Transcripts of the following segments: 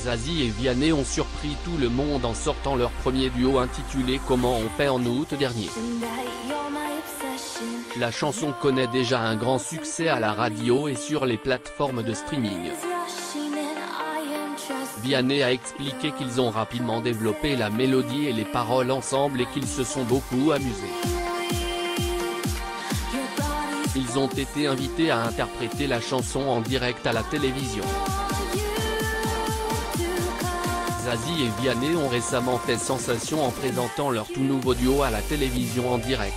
Zazie et Vianney ont surpris tout le monde en sortant leur premier duo intitulé Comment on fait en août dernier. La chanson connaît déjà un grand succès à la radio et sur les plateformes de streaming. Vianney a expliqué qu'ils ont rapidement développé la mélodie et les paroles ensemble et qu'ils se sont beaucoup amusés. Ils ont été invités à interpréter la chanson en direct à la télévision. Zazie et Vianney ont récemment fait sensation en présentant leur tout nouveau duo à la télévision en direct.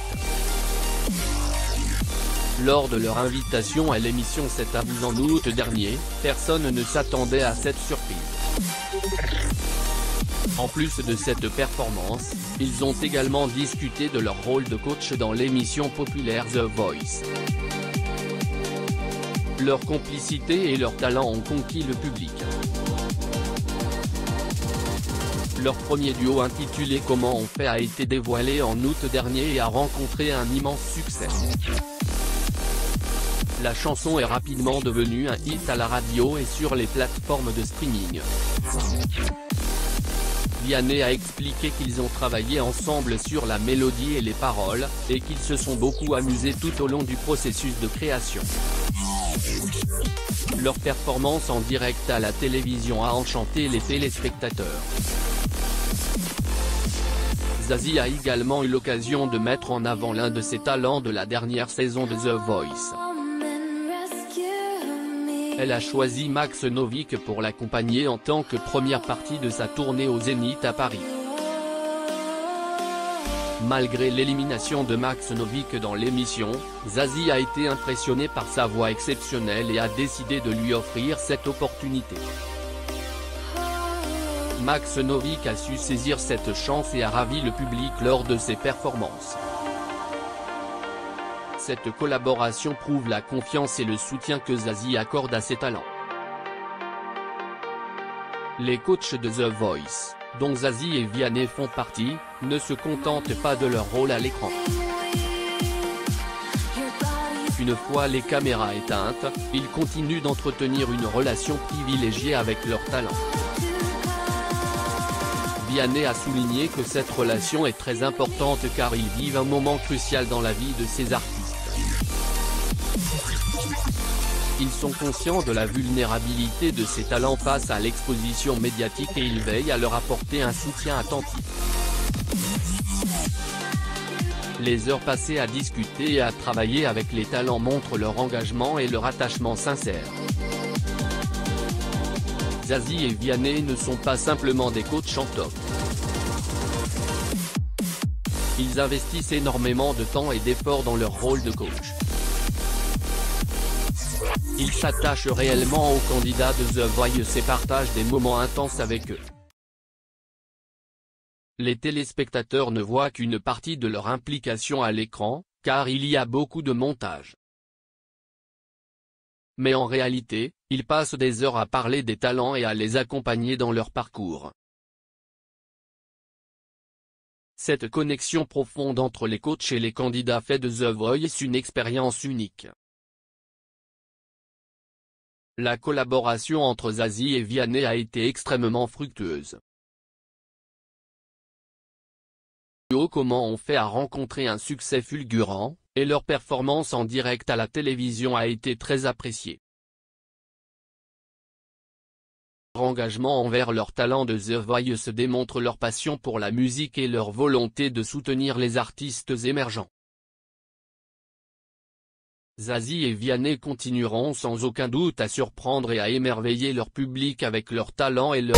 Lors de leur invitation à l'émission C'est à vous en août dernier, personne ne s'attendait à cette surprise. En plus de cette performance, ils ont également discuté de leur rôle de coach dans l'émission populaire The Voice. Leur complicité et leur talent ont conquis le public. Leur premier duo intitulé Comment on fait a été dévoilé en août dernier et a rencontré un immense succès. La chanson est rapidement devenue un hit à la radio et sur les plateformes de streaming. Vianney a expliqué qu'ils ont travaillé ensemble sur la mélodie et les paroles, et qu'ils se sont beaucoup amusés tout au long du processus de création. Leur performance en direct à la télévision a enchanté les téléspectateurs. Zazie a également eu l'occasion de mettre en avant l'un de ses talents de la dernière saison de The Voice. Elle a choisi Max Novick pour l'accompagner en tant que première partie de sa tournée au Zénith à Paris. Malgré l'élimination de Max Novick dans l'émission, Zazie a été impressionnée par sa voix exceptionnelle et a décidé de lui offrir cette opportunité. Max Novick a su saisir cette chance et a ravi le public lors de ses performances. Cette collaboration prouve la confiance et le soutien que Zazie accorde à ses talents. Les coachs de The Voice, dont Zazie et Vianney font partie, ne se contentent pas de leur rôle à l'écran. Une fois les caméras éteintes, ils continuent d'entretenir une relation privilégiée avec leurs talents. Vianney a souligné que cette relation est très importante car ils vivent un moment crucial dans la vie de ces artistes. Ils sont conscients de la vulnérabilité de ces talents face à l'exposition médiatique et ils veillent à leur apporter un soutien attentif. Les heures passées à discuter et à travailler avec les talents montrent leur engagement et leur attachement sincère. Zazie et Vianney ne sont pas simplement des coachs en top. Ils investissent énormément de temps et d'efforts dans leur rôle de coach. Ils s'attachent réellement aux candidats de The Voice et partagent des moments intenses avec eux. Les téléspectateurs ne voient qu'une partie de leur implication à l'écran, car il y a beaucoup de montage. Mais en réalité, ils passent des heures à parler des talents et à les accompagner dans leur parcours. Cette connexion profonde entre les coachs et les candidats fait de The Voice une expérience unique. La collaboration entre Zazie et Vianney a été extrêmement fructueuse. Comment on fait a rencontré un succès fulgurant, et leur performance en direct à la télévision a été très appréciée. Leur engagement envers leur talent de The Voice démontre leur passion pour la musique et leur volonté de soutenir les artistes émergents. Zazie et Vianney continueront sans aucun doute à surprendre et à émerveiller leur public avec leur talent et leur